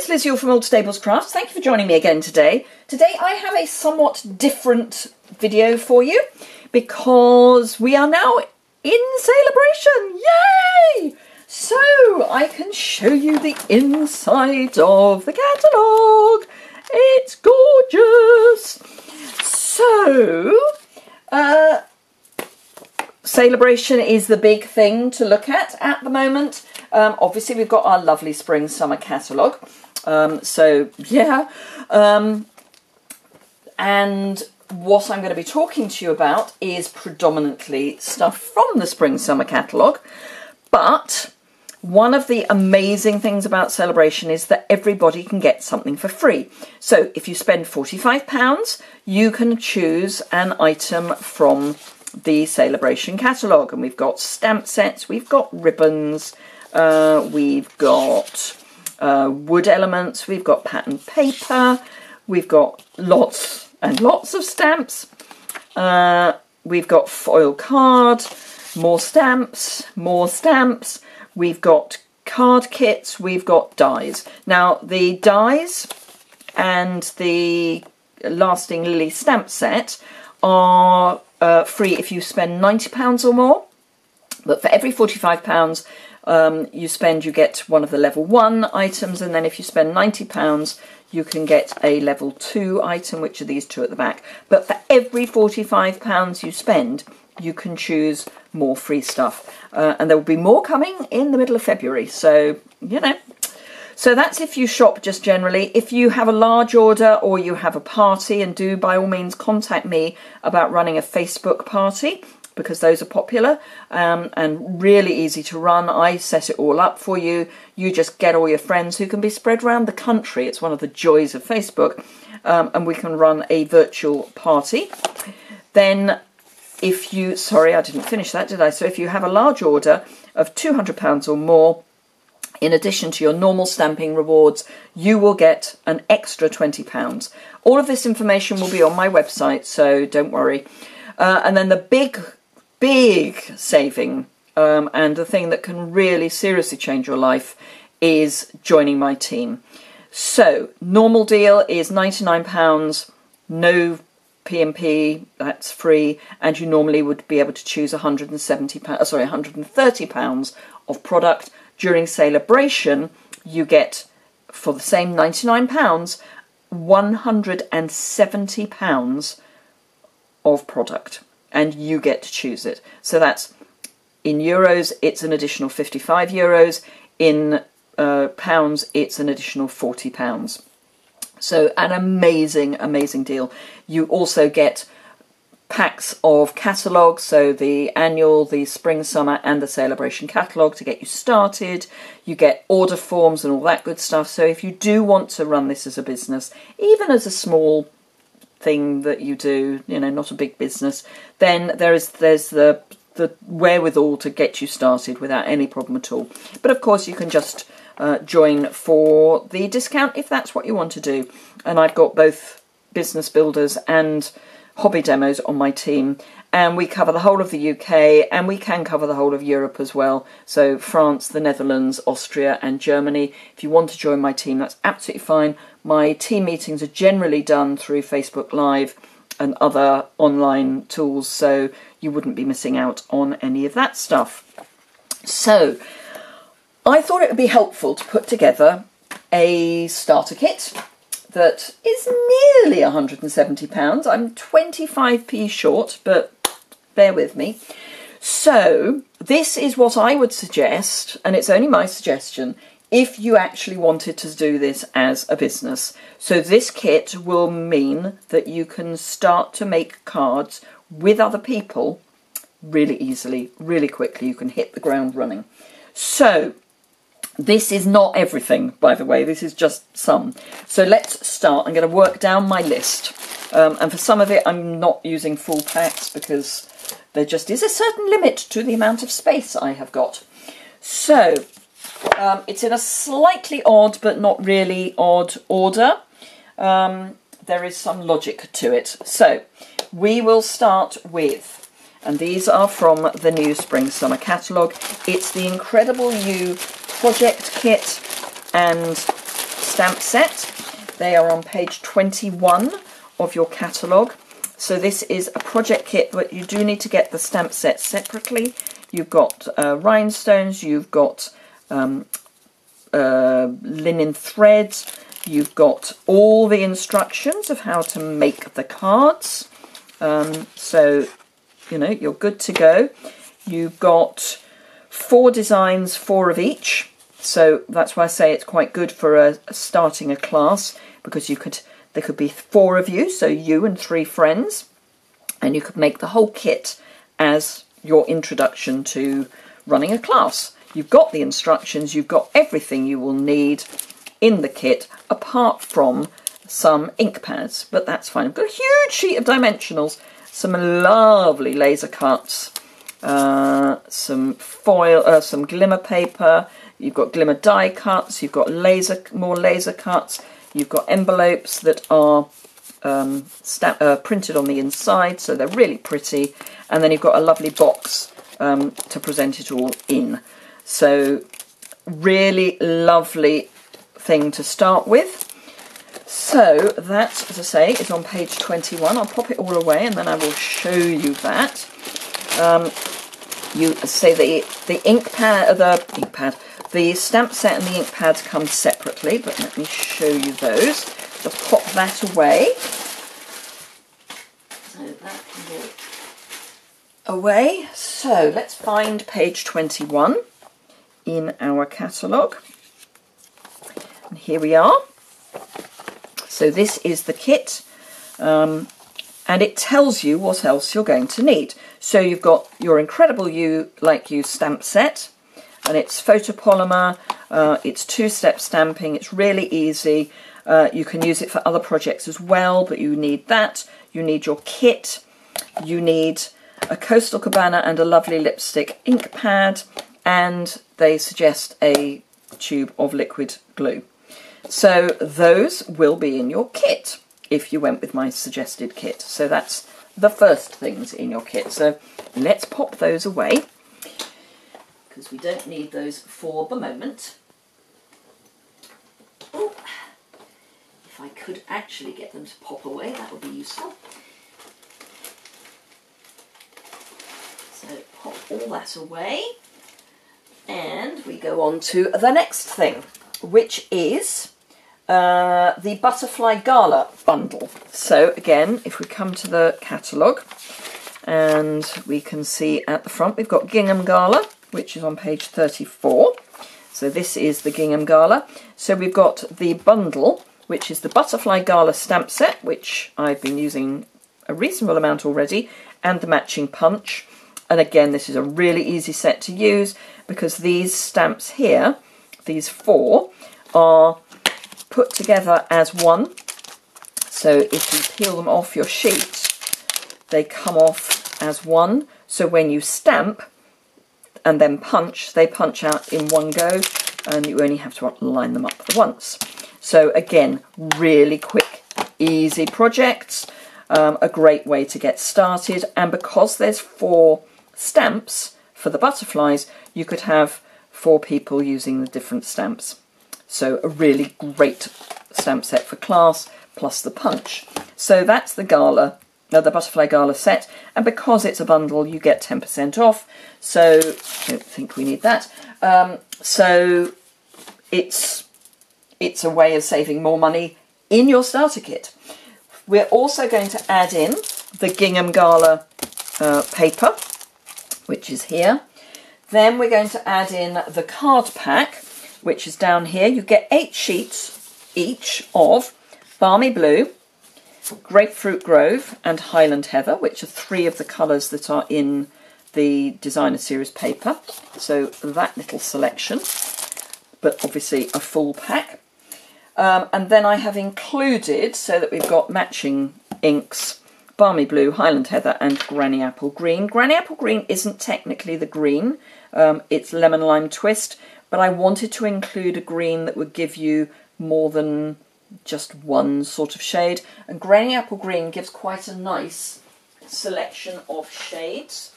it's Liz Yuille from Old Stables Crafts. Thank you for joining me again today. Today I have a somewhat different video for you because we are now in sale-a-bration. Yay! So I can show you the inside of the catalogue. It's gorgeous. So, sale-a-bration is the big thing to look at the moment. Obviously, we've got our lovely spring-summer catalogue. So, yeah. And what I'm going to be talking to you about is predominantly stuff from the spring-summer catalogue. But one of the amazing things about sale-a-bration is that everybody can get something for free. So if you spend £45, you can choose an item from the sale-a-bration catalogue. And we've got stamp sets, we've got ribbons, we've got wood elements, we've got patterned paper, we've got lots and lots of stamps, we've got foil card, more stamps, we've got card kits, we've got dies. Now the dies and the Lasting Lily stamp set are free if you spend £90 or more, but for every £45 you spend, you get one of the level 1 items, and then if you spend £90 you can get a level 2 item, which are these two at the back. But for every £45 you spend, you can choose more free stuff. And there will be more coming in the middle of February, so, you know. So that's if you shop just generally. If you have a large order or you have a party, and do by all means contact me about running a Facebook party, because those are popular and really easy to run. I set it all up for you. You just get all your friends who can be spread around the country. It's one of the joys of Facebook. And we can run a virtual party. Then if you, sorry, I didn't finish that, did I? So if you have a large order of £200 or more, in addition to your normal stamping rewards, you will get an extra £20. All of this information will be on my website, so don't worry. And then the big saving, and the thing that can really seriously change your life, is joining my team. So normal deal is £99, no P&P, that's free, and you normally would be able to choose £130 of product. During sale-a-bration, you get, for the same £99, £170 of product, and you get to choose it. So that's, in euros, it's an additional €55. In pounds, it's an additional £40. So an amazing, amazing deal. You also get packs of catalogues, so the annual, the spring, summer and the sale-a-bration catalogue to get you started. You get order forms and all that good stuff. So if you do want to run this as a business, even as a small thing that you do, you know, not a big business, then there's the wherewithal to get you started without any problem at all. But of course you can just join for the discount if that's what you want to do. And I've got both business builders and hobby demos on my team, and we cover the whole of the UK, and we can cover the whole of Europe as well. So France, the Netherlands, Austria and Germany. If you want to join my team, that's absolutely fine. My team meetings are generally done through Facebook Live and other online tools, so you wouldn't be missing out on any of that stuff. So I thought it would be helpful to put together a starter kit that is nearly £170. I'm 25p short, but bear with me. So this is what I would suggest, and it's only my suggestion, if you actually wanted to do this as a business. So this kit will mean that you can start to make cards with other people really easily, really quickly. You can hit the ground running. So this is not everything, by the way. This is just some. So let's start. I'm going to work down my list. And for some of it, I'm not using full packs because there just is a certain limit to the amount of space I have got. So it's in a slightly odd, but not really odd order. There is some logic to it. So we will start with, and these are from the new Spring Summer catalogue. It's the Incredible You project kit and stamp set. They are on page 21 of your catalogue. So this is a project kit, but you do need to get the stamp set separately. You've got rhinestones, you've got linen threads, you've got all the instructions of how to make the cards. So, you know, you're good to go. You've got 4 designs, 4 of each. So that's why I say it's quite good for starting a class, because there could be 4 of you, so you and 3 friends, and you could make the whole kit as your introduction to running a class. You've got the instructions, you've got everything you will need in the kit, apart from some ink pads, but that's fine. I've got a huge sheet of dimensionals, some lovely laser cuts, some foil, some glimmer paper, you've got glimmer die cuts, you've got more laser cuts, you've got envelopes that are printed on the inside, so they're really pretty, and then you've got a lovely box to present it all in. So really lovely thing to start with. So that, as I say, is on page 21. I'll pop it all away and then I will show you that. You say the the stamp set and the ink pads come separately, but let me show you those. Just pop that away. So that can go away. So let's find page 21 in our catalogue. And here we are. So this is the kit, and it tells you what else you're going to need. So you've got your incredible You Like You stamp set, and it's photopolymer, it's 2-step stamping, it's really easy. You can use it for other projects as well, but you need that. You need your kit, you need a Coastal Cabana and a lovely lipstick ink pad, and they suggest a tube of liquid glue. So those will be in your kit if you went with my suggested kit. So that's the first things in your kit. So let's pop those away, because we don't need those for the moment. Ooh. If I could actually get them to pop away, that would be useful. So pop all that away, and we go on to the next thing, which is the Butterfly Gala bundle. So again, if we come to the catalogue, and we can see at the front we've got Gingham Gala, which is on page 34. So this is the Gingham Gala. So we've got the bundle, which is the Butterfly Gala stamp set, which I've been using a reasonable amount already, and the matching punch. And again, this is a really easy set to use, because these stamps here, these 4, are put together as one. So if you peel them off your sheet, they come off as one. So when you stamp and then punch, they punch out in one go, and you only have to line them up once. So again, really quick, easy projects, a great way to get started. And because there's 4 stamps for the butterflies, you could have 4 people using the different stamps. So a really great stamp set for class, plus the punch. So that's the Gala, the Butterfly Gala set, and because it's a bundle, you get 10% off. So I don't think we need that. So it's a way of saving more money in your starter kit. We're also going to add in the Gingham Gala paper, which is here. Then we're going to add in the card pack, which is down here. You get 8 sheets each of Balmy Blue, Grapefruit Grove and Highland Heather, which are 3 of the colours that are in the designer series paper. So that little selection, but obviously a full pack. And then I have included, so that we've got matching inks, Balmy Blue, Highland Heather and Granny Apple Green. Granny Apple Green isn't technically the green, it's Lemon Lime Twist, but I wanted to include a green that would give you more than just one sort of shade. And Granny Apple Green gives quite a nice selection of shades.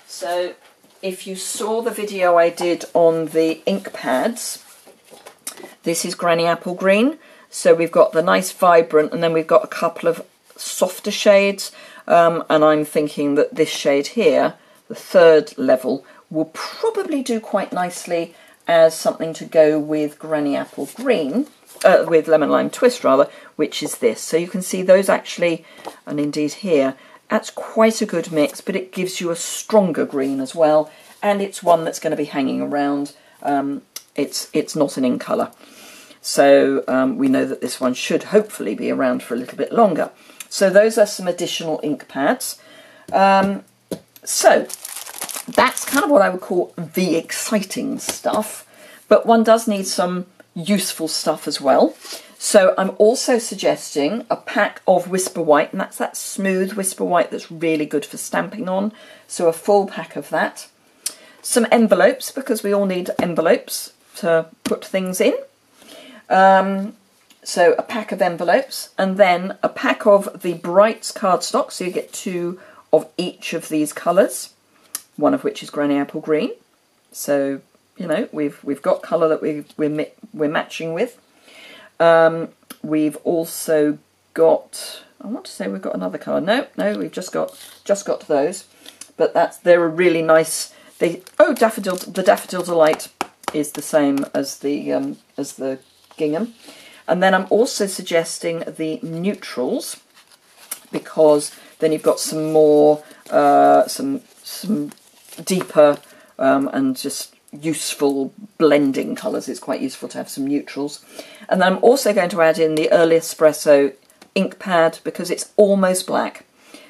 So if you saw the video I did on the ink pads, This is Granny Apple Green. So we've got the nice vibrant, and then we've got a couple of softer shades. And I'm thinking that this shade here, the third level, will probably do quite nicely as something to go with Granny Apple Green, with Lemon Lime Twist rather, which is this. So you can see those actually, and indeed here, that's quite a good mix, but it gives you a stronger green as well, and it's one that's going to be hanging around. It's not an in colour. So we know that this one should hopefully be around for a little bit longer. So those are some additional ink pads. So that's kind of what I would call the exciting stuff, but one does need some useful stuff as well. So I'm also suggesting a pack of Whisper White, and that's that smooth Whisper White that's really good for stamping on. So a full pack of that. Some envelopes, because we all need envelopes to put things in. So a pack of envelopes, and then a pack of the Brights cardstock, so you get 2 of each of these colours, one of which is Granny Apple Green. So, you know, we've got colour that we're matching with. We've also got, I want to say we've got another colour. No, we've just got those. But they're a really nice. Daffodil. The Daffodil Delight is the same as the gingham. And then I'm also suggesting the neutrals, because then you've got some more, some deeper and just useful blending colours. It's quite useful to have some neutrals. And then I'm also going to add in the Early Espresso ink pad, because it's almost black.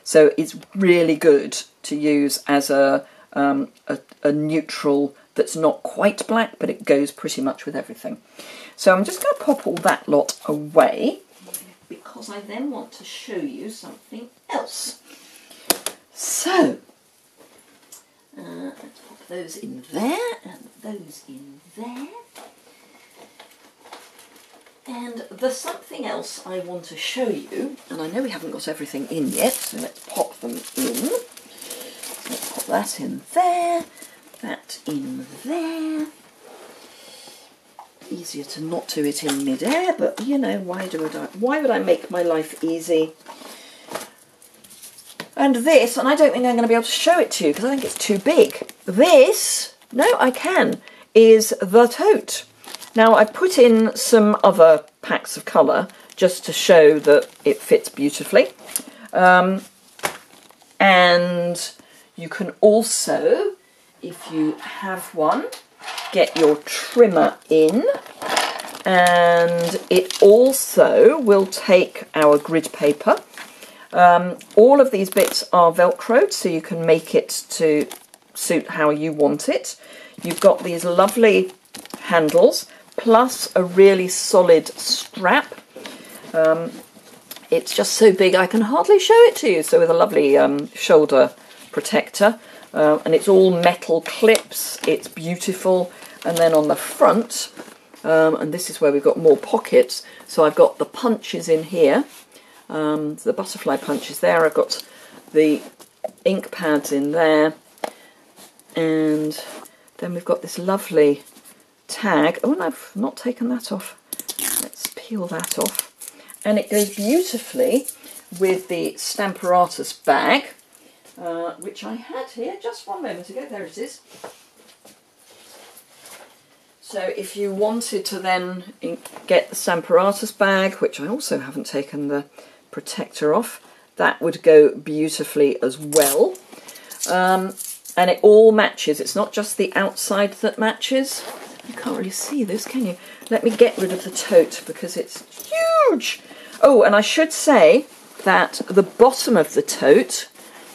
So it's really good to use as a neutral that's not quite black, but it goes pretty much with everything. So I'm just going to pop all that lot away, because I then want to show you something else. So let's pop those in there, and those in there. And there's something else I want to show you, and I know we haven't got everything in yet, so let's pop them in. Let's pop that in there, that in there. Easier to not do it in mid-air, but you know, why would I make my life easy? And this, and I don't think I'm going to be able to show it to you because I think it's too big. This, no, I can, is the tote. Now I put in some other packs of colour just to show that it fits beautifully. And you can also, if you have one, get your trimmer in, and it also will take our grid paper. All of these bits are velcroed, so you can make it to suit how you want it. You've got these lovely handles plus a really solid strap. It's just so big I can hardly show it to you, so with a lovely shoulder protector, and it's all metal clips. It's beautiful. And then on the front, and this is where we've got more pockets, so I've got the punches in here, the butterfly punches there, I've got the ink pads in there, and then we've got this lovely tag. Oh, and I've not taken that off. Let's peel that off. And it goes beautifully with the Stamparatus bag, which I had here just one moment ago. There it is. So if you wanted to then get the Stamparatus bag, which I also haven't taken the protector off, that would go beautifully as well. And it all matches. It's not just the outside that matches. You can't really see this, can you? Let me get rid of the tote because it's huge. Oh, and I should say that the bottom of the tote,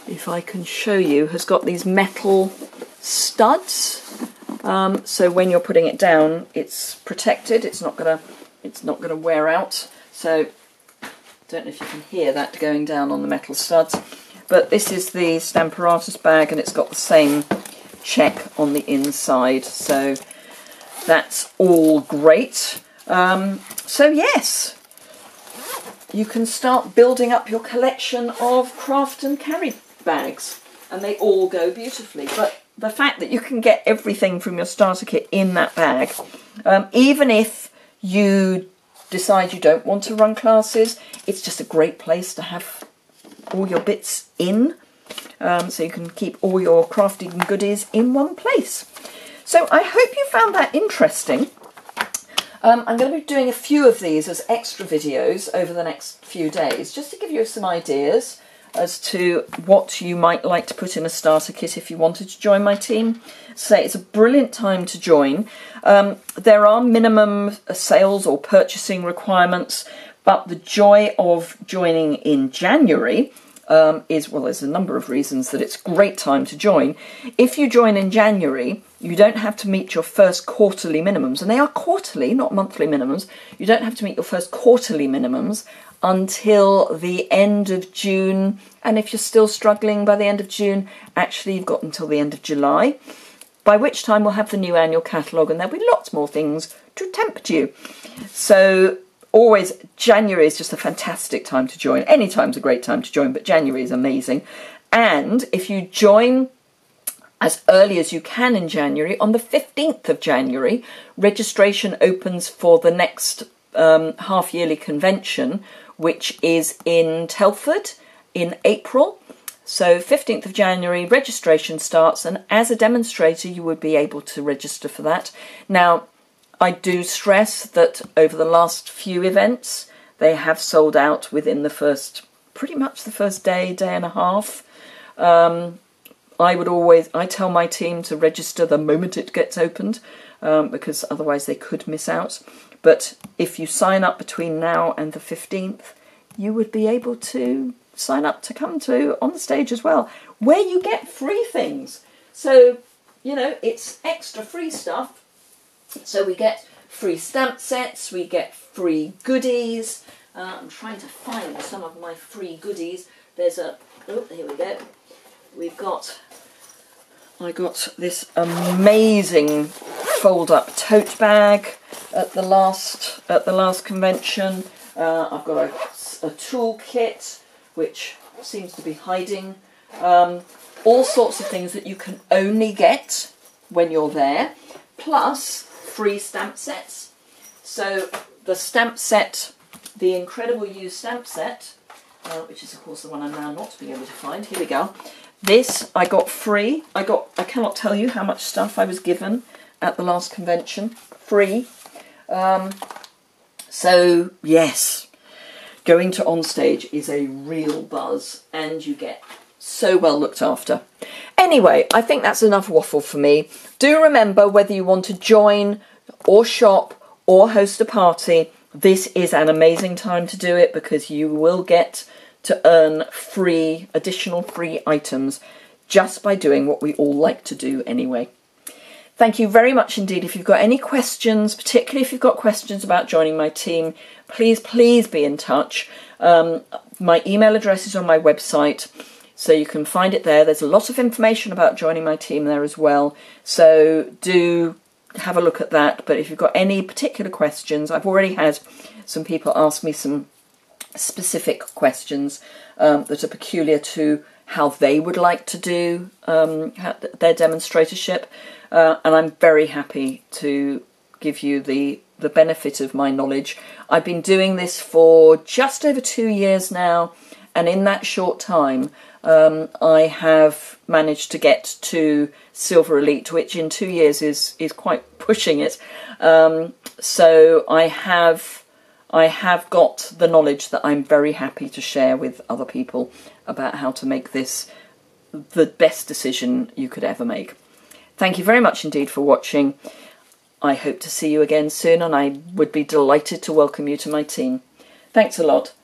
if I can show you, has got these metal studs. So when you're putting it down, it's protected. It's not gonna wear out. So I don't know if you can hear that going down on the metal studs. But this is the Stamparatus bag, and it's got the same check on the inside. So that's all great. So yes, you can start building up your collection of craft and carry bags, and they all go beautifully. But the fact that you can get everything from your starter kit in that bag, even if you decide you don't want to run classes, it's just a great place to have all your bits in, so you can keep all your crafting goodies in one place. So I hope you found that interesting. I'm going to be doing a few of these as extra videos over the next few days, just to give you some ideas as to what you might like to put in a starter kit if you wanted to join my team. So it's a brilliant time to join. There are minimum sales or purchasing requirements, but the joy of joining in January is, well, there's a number of reasons that it's a great time to join. If you join in January, you don't have to meet your first quarterly minimums, and they are quarterly, not monthly minimums. You don't have to meet your first quarterly minimums until the end of June, and if you're still struggling by the end of June, actually you've got until the end of July, by which time we'll have the new annual catalogue and there'll be lots more things to tempt you. So always, January is just a fantastic time to join. Any time's a great time to join, but January is amazing. And if you join as early as you can in January, on the 15th of January, registration opens for the next half-yearly convention, which is in Telford in April. So 15th of January, registration starts, and as a demonstrator, you would be able to register for that. Now, I do stress that over the last few events, they have sold out within the first, pretty much the first day and a half. I tell my team to register the moment it gets opened, because otherwise they could miss out. But if you sign up between now and the 15th, you would be able to sign up to come to On the Stage as well, where you get free things. So, you know, it's extra free stuff. So we get free stamp sets, we get free goodies. I'm trying to find some of my free goodies. There's a, oh, here we go. I got this amazing fold-up tote bag at the last convention. I've got a toolkit which seems to be hiding. All sorts of things that you can only get when you're there, plus free stamp sets. So the stamp set, the Incredible You stamp set, which is of course the one I'm now not being able to find. Here we go. This I got free. I cannot tell you how much stuff I was given at the last convention. Free. So yes, going to On Stage is a real buzz, and you get so well looked after. Anyway, I think that's enough waffle for me. Do remember, whether you want to join or shop or host a party, this is an amazing time to do it, because you will get to earn additional free items just by doing what we all like to do anyway. Thank you very much indeed. If you've got any questions, particularly if you've got questions about joining my team, please be in touch. My email address is on my website, so you can find it there. There's a lot of information about joining my team there as well, so do have a look at that. But if you've got any particular questions, I've already had some people ask me some specific questions that are peculiar to how they would like to do their demonstratorship, and I'm very happy to give you the benefit of my knowledge. I've been doing this for just over 2 years now, and in that short time I have managed to get to Silver Elite, which in 2 years is quite pushing it. So I have got the knowledge that I'm very happy to share with other people about how to make this the best decision you could ever make. Thank you very much indeed for watching. I hope to see you again soon, and I would be delighted to welcome you to my team. Thanks a lot.